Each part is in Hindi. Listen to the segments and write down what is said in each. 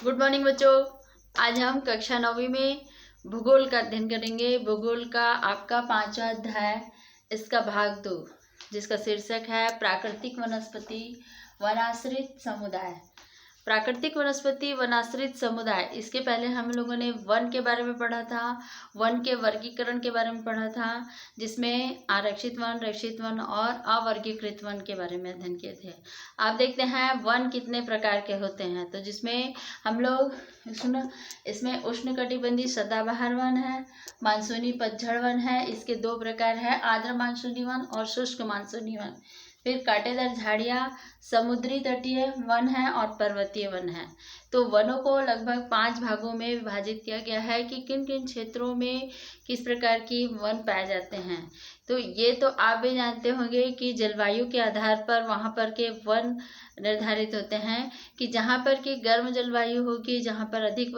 गुड मॉर्निंग बच्चों। आज हम कक्षा 9वीं में भूगोल का अध्ययन करेंगे। भूगोल का आपका 5वां अध्याय, इसका भाग 2, जिसका शीर्षक है प्राकृतिक वनस्पति वनाश्रित समुदाय। प्राकृतिक वनस्पति वनाश्रित समुदाय, इसके पहले हम लोगों ने वन के बारे में पढ़ा था, वन के वर्गीकरण के बारे में पढ़ा था, जिसमें आरक्षित वन, रक्षित वन और अवर्गीकृत वन के बारे में अध्ययन किए थे। आप देखते हैं वन कितने प्रकार के होते हैं। तो जिसमें हम लोग इसमें उष्णकटिबंधीय सदाबहार वन है, मानसूनी पतझड़ वन है। इसके 2 प्रकार है, आर्द्र मानसूनी वन और शुष्क मानसूनी वन। फिर कांटेदार झाड़ियाँ, समुद्री तटीय वन है और पर्वतीय वन है। तो वनों को लगभग 5 भागों में विभाजित किया गया है कि किन किन क्षेत्रों में किस प्रकार की वन पाए जाते हैं। तो ये तो आप भी जानते होंगे कि जलवायु के आधार पर वहाँ पर के वन निर्धारित होते हैं कि जहाँ पर की गर्म जलवायु होगी, जहाँ पर अधिक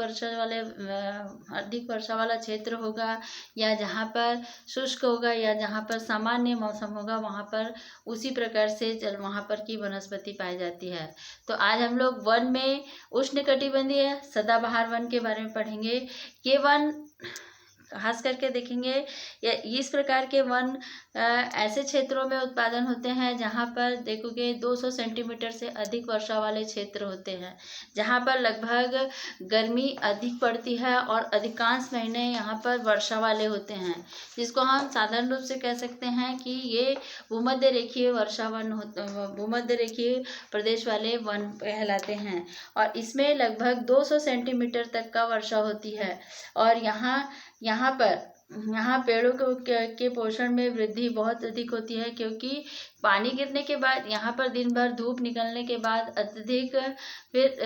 वर्षा वाला क्षेत्र होगा, या जहाँ पर शुष्क होगा, या जहाँ पर सामान्य मौसम होगा, वहाँ पर उसी प्रकार से वहाँ पर की वनस्पति पाई जाती है। तो आज हम लोग वन में उष्णकटिबंधीय सदाबहार वन के बारे में पढ़ेंगे। ये वन खास करके देखेंगे, या इस प्रकार के वन ऐसे क्षेत्रों में उत्पादन होते हैं जहाँ पर देखोगे 200 सेंटीमीटर से अधिक वर्षा वाले क्षेत्र होते हैं, जहाँ पर लगभग गर्मी अधिक पड़ती है और अधिकांश महीने यहाँ पर वर्षा वाले होते हैं, जिसको हम साधारण रूप से कह सकते हैं कि ये भूमध्य रेखीय वर्षा वन भूमध्य रेखीय प्रदेश वाले वन कहलाते हैं। और इसमें लगभग 200 सेंटीमीटर तक का वर्षा होती है। और यहाँ पेड़ों के पोषण में वृद्धि बहुत अधिक होती है, क्योंकि पानी गिरने के बाद यहाँ पर दिन भर धूप निकलने के बाद अत्यधिक फिर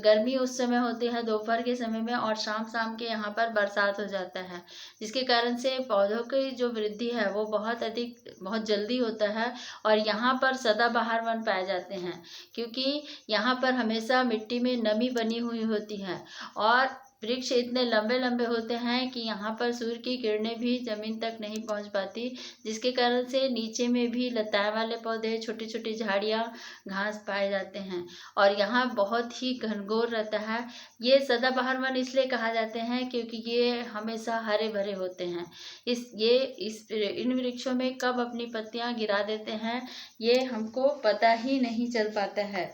गर्मी उस समय होती है दोपहर के समय में, और शाम के यहाँ पर बरसात हो जाता है, जिसके कारण से पौधों की जो वृद्धि है वो बहुत जल्दी होता है। और यहाँ पर सदाबहार वन पाए जाते हैं, क्योंकि यहाँ पर हमेशा मिट्टी में नमी बनी हुई होती है, और वृक्ष इतने लंबे लंबे होते हैं कि यहाँ पर सूर्य की किरणें भी जमीन तक नहीं पहुँच पाती, जिसके कारण से नीचे में भी लताएं वाले पौधे, छोटी छोटी झाड़ियाँ, घास पाए जाते हैं, और यहाँ बहुत ही घनघोर रहता है। ये सदाबहार वन इसलिए कहा जाते हैं क्योंकि ये हमेशा हरे भरे होते हैं। इन वृक्षों में कब अपनी पत्तियाँ गिरा देते हैं ये हमको पता ही नहीं चल पाता है।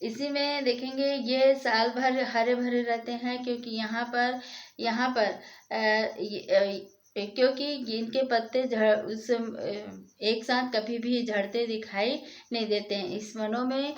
इसी में देखेंगे ये साल भर हरे भरे रहते हैं, क्योंकि यहाँ पर क्योंकि इनके पत्ते एक साथ कभी भी झड़ते दिखाई नहीं देते हैं। इस वनों में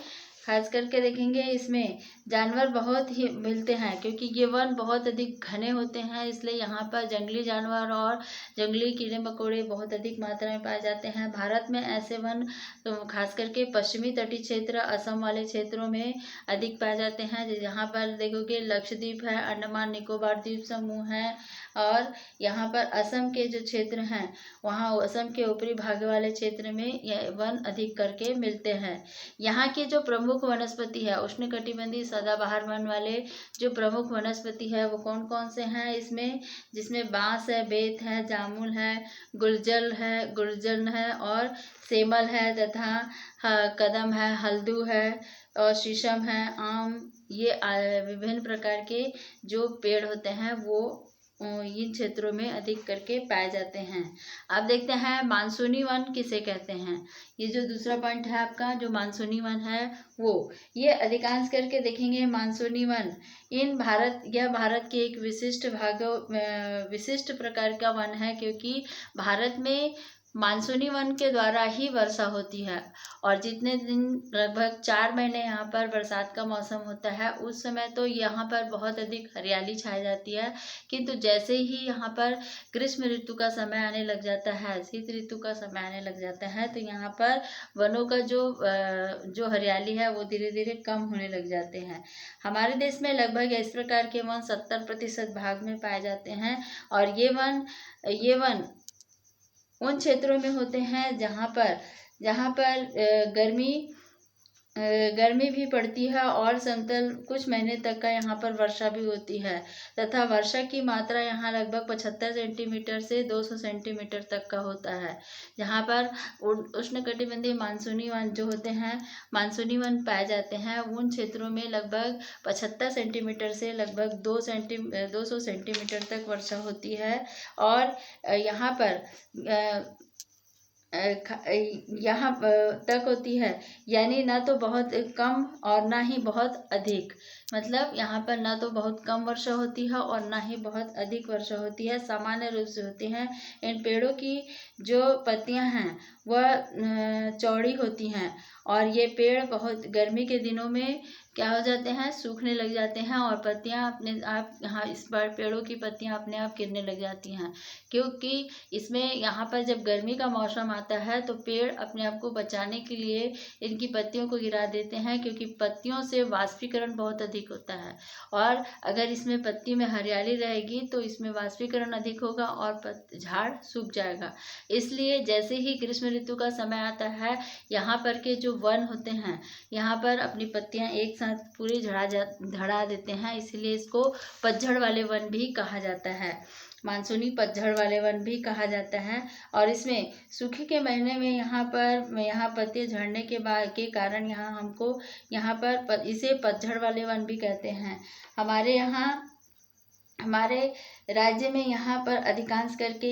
खास करके देखेंगे, इसमें जानवर बहुत ही मिलते हैं, क्योंकि ये वन बहुत अधिक घने होते हैं, इसलिए यहाँ पर जंगली जानवर और जंगली कीड़े मकोड़े बहुत अधिक मात्रा में पाए जाते हैं। भारत में ऐसे वन तो खास करके पश्चिमी तटीय क्षेत्र, असम वाले क्षेत्रों में अधिक पाए जाते हैं। जहाँ पर देखोगे लक्षद्वीप है, अंडमान निकोबार द्वीप समूह है, और यहाँ पर असम के जो क्षेत्र हैं, वहाँ असम के ऊपरी भाग वाले क्षेत्र में यह वन अधिक करके मिलते हैं। यहाँ की जो प्रमुख वनस्पति है, उष्णकटिबंधीय सदाबहार वन वाले जो प्रमुख वनस्पति है वो कौन कौन से हैं इसमें, जिसमें बांस है, बेत है, जामुन है, गुलजन है और सेमल है, तथा कदम है, हल्दू है और शीशम है, आम। ये विभिन्न प्रकार के जो पेड़ होते हैं वो इन क्षेत्रों में अधिक करके पाए जाते हैं। अब देखते हैं मानसूनी वन किसे कहते हैं। ये जो दूसरा पॉइंट है आपका, जो मानसूनी वन है वो ये अधिकांश करके देखेंगे मानसूनी वन भारत के एक विशिष्ट प्रकार का वन है, क्योंकि भारत में मानसूनी वन के द्वारा ही वर्षा होती है, और जितने दिन लगभग 4 महीने यहाँ पर बरसात का मौसम होता है, उस समय तो यहाँ पर बहुत अधिक हरियाली छाई जाती है। किंतु जैसे ही यहाँ पर ग्रीष्म ऋतु का समय आने लग जाता है, शीत ऋतु का समय आने लग जाता है, तो यहाँ पर वनों का जो हरियाली है वो धीरे धीरे कम होने लग जाते हैं। हमारे देश में लगभग इस प्रकार के वन 70% भाग में पाए जाते हैं, और ये वन उन क्षेत्रों में होते हैं जहाँ पर गर्मी गर्मी भी पड़ती है और समतल कुछ महीने तक का यहाँ पर वर्षा भी होती है तथा वर्षा की मात्रा यहाँ लगभग 75 सेंटीमीटर से 200 सेंटीमीटर तक का होता है। जहाँ पर उष्णकटिबंधीय मानसूनी वन जो होते हैं, मानसूनी वन पाए जाते हैं, उन क्षेत्रों में लगभग 75 सेंटीमीटर से लगभग 200 सेंटीमीटर तक वर्षा होती है। और यहाँ पर यहाँ तक होती है, यानी ना तो बहुत कम और ना ही बहुत अधिक। मतलब यहाँ पर ना तो बहुत कम वर्षा होती है और ना ही बहुत अधिक वर्षा होती है, सामान्य रूप से होती हैं। इन पेड़ों की जो पत्तियाँ हैं वह चौड़ी होती हैं और ये पेड़ बहुत गर्मी के दिनों में क्या हो जाते हैं, सूखने लग जाते हैं और पत्तियाँ अपने आप यहाँ इस बार पेड़ों की पत्तियाँ अपने आप गिरने लग जाती हैं, क्योंकि इसमें यहाँ पर जब गर्मी का मौसम आता है तो पेड़ अपने आप को बचाने के लिए इनकी पत्तियों को गिरा देते हैं, क्योंकि पत्तियों से वाष्पीकरण बहुत अधिक होता है और अगर इसमें पत्ती में हरियाली रहेगी तो इसमें वाष्पीकरण अधिक होगा और झाड़ सूख जाएगा। इसलिए जैसे ही ग्रीष्म ऋतु का समय आता है, यहाँ पर के जो वन होते हैं यहाँ पर अपनी पत्तियाँ एक साथ पूरी झड़ा देते हैं, इसलिए इसको पतझड़ वाले वन भी कहा जाता है, मानसूनी पतझड़ वाले वन भी कहा जाता है। और इसमें सूखे के महीने में यहाँ पत्ते झड़ने के कारण यहाँ हमको यहाँ पर इसे पतझड़ वाले वन भी कहते हैं। हमारे राज्य में यहाँ पर अधिकांश करके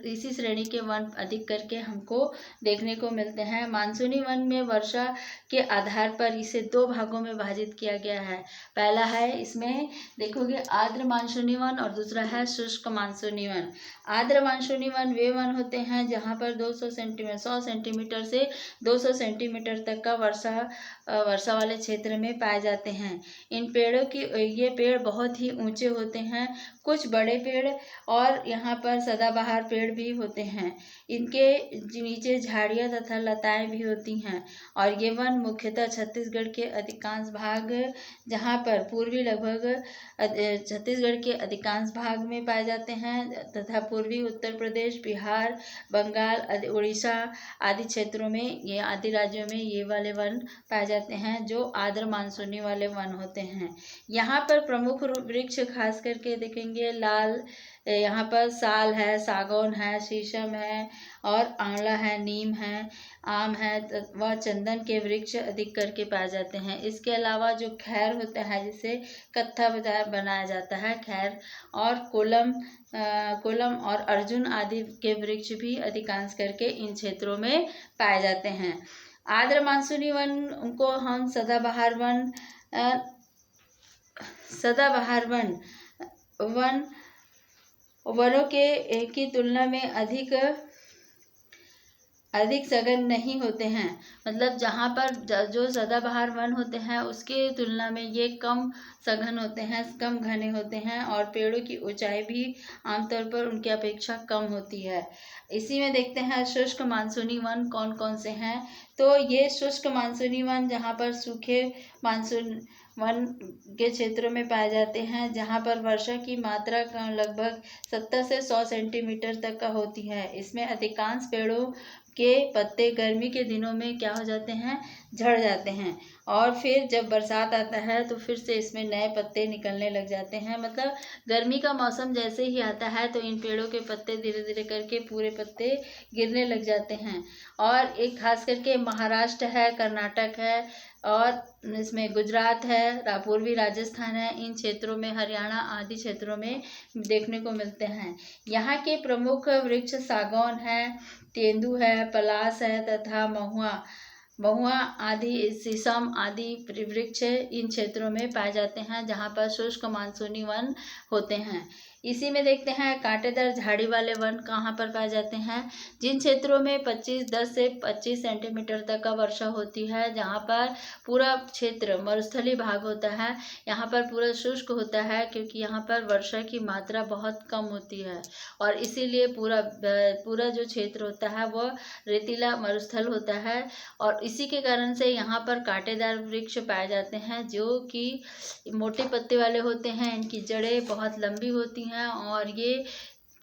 इसी श्रेणी के वन अधिक करके हमको देखने को मिलते हैं। मानसूनी वन में वर्षा के आधार पर इसे दो भागों में विभाजित किया गया है। पहला है, इसमें देखोगे आर्द्र मानसूनी वन और दूसरा है शुष्क मानसूनी वन। आर्द्र मानसूनी वन वे वन होते हैं जहाँ पर 100 सेंटीमीटर से 200 सेंटीमीटर तक का वर्षा वाले क्षेत्र में पाए जाते हैं। ये पेड़ बहुत ही ऊंचे होते हैं, कुछ बड़े पेड़ और यहाँ पर सदाबहार पेड़ भी होते हैं। इनके नीचे झाड़ियाँ तथा लताएं भी होती हैं और ये वन मुख्यतः छत्तीसगढ़ के अधिकांश भाग जहाँ पर पूर्वी लगभग छत्तीसगढ़ के अधिकांश भाग में पाए जाते हैं तथा पूर्वी उत्तर प्रदेश, बिहार, बंगाल, उड़ीसा आदि क्षेत्रों में, ये आदि राज्यों में ये वाले वन पाए जाते हैं जो आर्द्र मानसूनी वाले वन होते हैं। यहाँ पर प्रमुख वृक्ष खास करके देखेंगे यहाँ पर साल है, सागौन है, शीशम है और आंवला है, नीम है, आम है व चंदन के वृक्ष अधिक करके पाए जाते हैं। इसके अलावा जो खैर होता है जिसे कत्था बनाया जाता है, खैर और कोलम और अर्जुन आदि के वृक्ष भी अधिकांश करके इन क्षेत्रों में पाए जाते हैं। आर्द्र मानसूनी वन को हम सदाबहार वनों की तुलना में अधिक सघन नहीं होते हैं। मतलब जहाँ पर जो सदाबहार वन होते हैं उसके तुलना में ये कम सघन होते हैं, कम घने होते हैं और पेड़ों की ऊंचाई भी आमतौर पर उनकी अपेक्षा कम होती है। इसी में देखते हैं शुष्क मानसूनी वन कौन कौन से हैं। तो ये शुष्क मानसूनी वन जहाँ पर सूखे मानसून वन के क्षेत्रों में पाए जाते हैं, जहाँ पर वर्षा की मात्रा लगभग 70 से 100 सेंटीमीटर तक का होती है। इसमें अधिकांश पेड़ों के पत्ते गर्मी के दिनों में क्या हो जाते हैं, झड़ जाते हैं और फिर जब बरसात आता है तो फिर से इसमें नए पत्ते निकलने लग जाते हैं। मतलब गर्मी का मौसम जैसे ही आता है तो इन पेड़ों के पत्ते धीरे धीरे करके पूरे पत्ते गिरने लग जाते हैं। और एक खास करके महाराष्ट्र है, कर्नाटक है और इसमें गुजरात है, पूर्वी राजस्थान है, इन क्षेत्रों में, हरियाणा आदि क्षेत्रों में देखने को मिलते हैं। यहाँ के प्रमुख वृक्ष सागौन है, तेंदू है, पलास है तथा महुआ आदि, शीशम आदि वृक्ष इन क्षेत्रों में पाए जाते हैं जहाँ पर शुष्क मानसूनी वन होते हैं। इसी में देखते हैं कांटेदार झाड़ी वाले वन कहाँ पर पाए जाते हैं। जिन क्षेत्रों में 10 से 25 सेंटीमीटर तक का वर्षा होती है, जहाँ पर पूरा क्षेत्र मरुस्थलीय भाग होता है, यहाँ पर पूरा शुष्क होता है क्योंकि यहाँ पर वर्षा की मात्रा बहुत कम होती है और इसीलिए पूरा जो क्षेत्र होता है वह रेतीला मरुस्थल होता है और इसी के कारण से यहाँ पर कांटेदार वृक्ष पाए जाते हैं जो कि मोटे पत्ते वाले होते हैं। इनकी जड़ें बहुत लंबी होती हैं और ये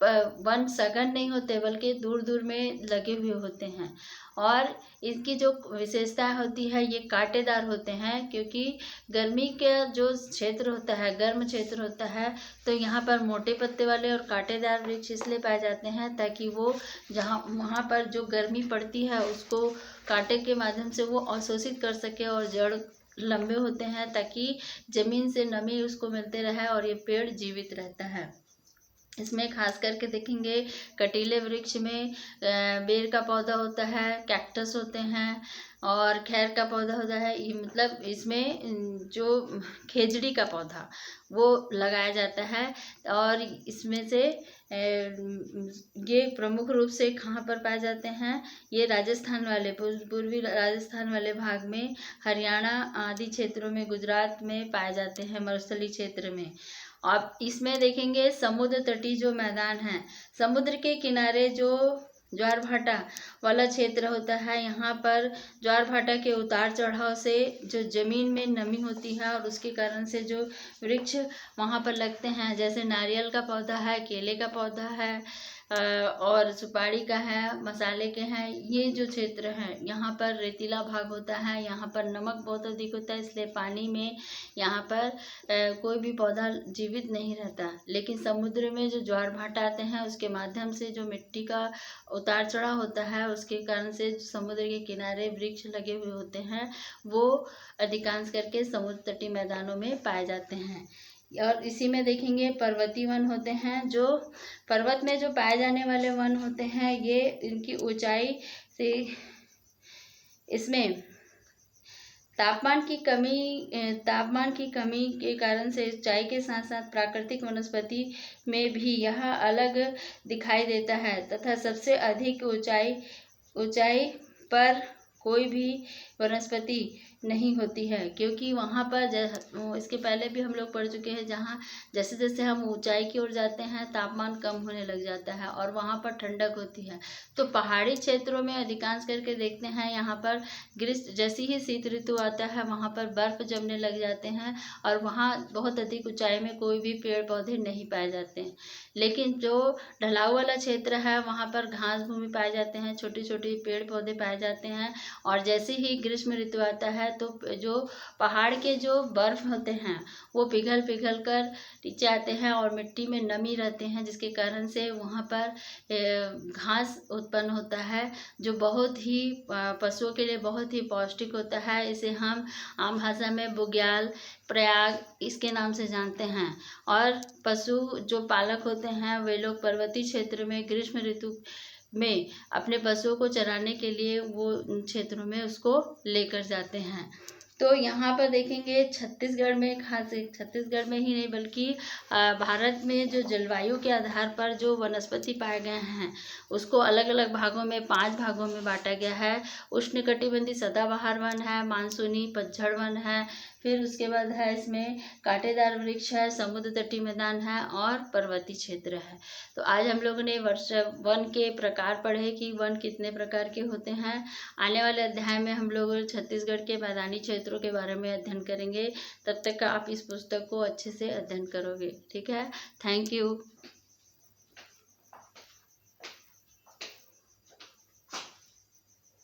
वन सघन नहीं होते बल्कि दूर दूर में लगे हुए होते हैं। और इनकी जो विशेषता होती है ये कांटेदार होते हैं, क्योंकि गर्मी का जो क्षेत्र होता है, गर्म क्षेत्र होता है, तो यहाँ पर मोटे पत्ते वाले और कांटेदार वृक्ष इसलिए पाए जाते हैं ताकि वो जहाँ वहाँ पर जो गर्मी पड़ती है उसको कांटे के माध्यम से वो अवशोषित कर सके, और जड़ लंबे होते हैं ताकि जमीन से नमी उसको मिलते रहे और ये पेड़ जीवित रहता है। इसमें खास करके देखेंगे कटीले वृक्ष में बेर का पौधा होता है, कैक्टस होते हैं और खैर का पौधा होता है। ये मतलब इसमें जो खेजड़ी का पौधा वो लगाया जाता है। और इसमें से ये प्रमुख रूप से कहाँ पर पाए जाते हैं, ये राजस्थान वाले पूर्वी राजस्थान वाले भाग में, हरियाणा आदि क्षेत्रों में, गुजरात में पाए जाते हैं, मरुस्थलीय क्षेत्र में। आप इसमें देखेंगे समुद्र तटीय जो मैदान है, समुद्र के किनारे जो ज्वार भाटा वाला क्षेत्र होता है, यहाँ पर ज्वार भाटा के उतार चढ़ाव से जो जमीन में नमी होती है और उसके कारण से जो वृक्ष वहाँ पर लगते हैं, जैसे नारियल का पौधा है, केले का पौधा है और सुपारी का है, मसाले के हैं, ये जो क्षेत्र हैं यहाँ पर रेतीला भाग होता है, यहाँ पर नमक बहुत अधिक होता है, इसलिए पानी में यहाँ पर कोई भी पौधा जीवित नहीं रहता। लेकिन समुद्र में जो ज्वार भाटा आते हैं उसके माध्यम से जो मिट्टी का उतार चढ़ाव होता है, उसके कारण से समुद्र के किनारे वृक्ष लगे हुए होते हैं, वो अधिकांश करके समुद्र तटीय मैदानों में पाए जाते हैं। और इसी में देखेंगे पर्वतीय वन होते हैं, जो पर्वत में जो पाए जाने वाले वन होते हैं, ये इनकी ऊंचाई से इसमें तापमान की कमी के कारण से ऊंचाई के साथ साथ प्राकृतिक वनस्पति में भी यह अलग दिखाई देता है, तथा सबसे अधिक ऊंचाई पर कोई भी वनस्पति नहीं होती है, क्योंकि वहाँ पर इसके पहले भी हम लोग पढ़ चुके हैं, जहाँ जैसे जैसे हम ऊंचाई की ओर जाते हैं तापमान कम होने लग जाता है और वहाँ पर ठंडक होती है। तो पहाड़ी क्षेत्रों में अधिकांश करके देखते हैं यहाँ पर ग्रीष्म जैसी ही शीत ऋतु आता है वहाँ पर बर्फ जमने लग जाते हैं और वहाँ बहुत अधिक ऊंचाई में कोई भी पेड़ पौधे नहीं पाए जाते हैं। लेकिन जो ढलाव वाला क्षेत्र है वहाँ पर घास भूमि पाए जाते हैं, छोटे छोटे पेड़ पौधे पाए जाते हैं। और जैसे ही ग्रीष्म ऋतु आता है तो जो पहाड़ के जो बर्फ होते हैं वो पिघल पिघल कर नीचे आते हैं और मिट्टी में नमी रहते हैं, जिसके कारण से वहाँ पर घास उत्पन्न होता है, जो बहुत ही पशुओं के लिए बहुत ही पौष्टिक होता है। इसे हम आम भाषा में बुग्याल, प्रयाग इसके नाम से जानते हैं। और पशु जो पालक होते हैं वे लोग पर्वतीय क्षेत्र में ग्रीष्म ऋतु में अपने पशुओं को चराने के लिए वो उन क्षेत्रों में उसको लेकर जाते हैं। तो यहाँ पर देखेंगे छत्तीसगढ़ में, खास छत्तीसगढ़ में ही नहीं बल्कि भारत में जो जलवायु के आधार पर जो वनस्पति पाए गए हैं उसको अलग अलग भागों में 5 भागों में बांटा गया है। उष्णकटिबंधीय सदाबहार वन है, मानसूनी पतझड़ वन है, फिर उसके बाद है इसमें कांटेदार वृक्ष है, समुद्र तटीय मैदान है और पर्वतीय क्षेत्र है। तो आज हम लोगों ने वन के प्रकार पढ़े कि वन कितने प्रकार के होते हैं। आने वाले अध्याय में हम लोग छत्तीसगढ़ के मैदानी क्षेत्रों के बारे में अध्ययन करेंगे। तब तक आप इस पुस्तक को अच्छे से अध्ययन करोगे। ठीक है, थैंक यू।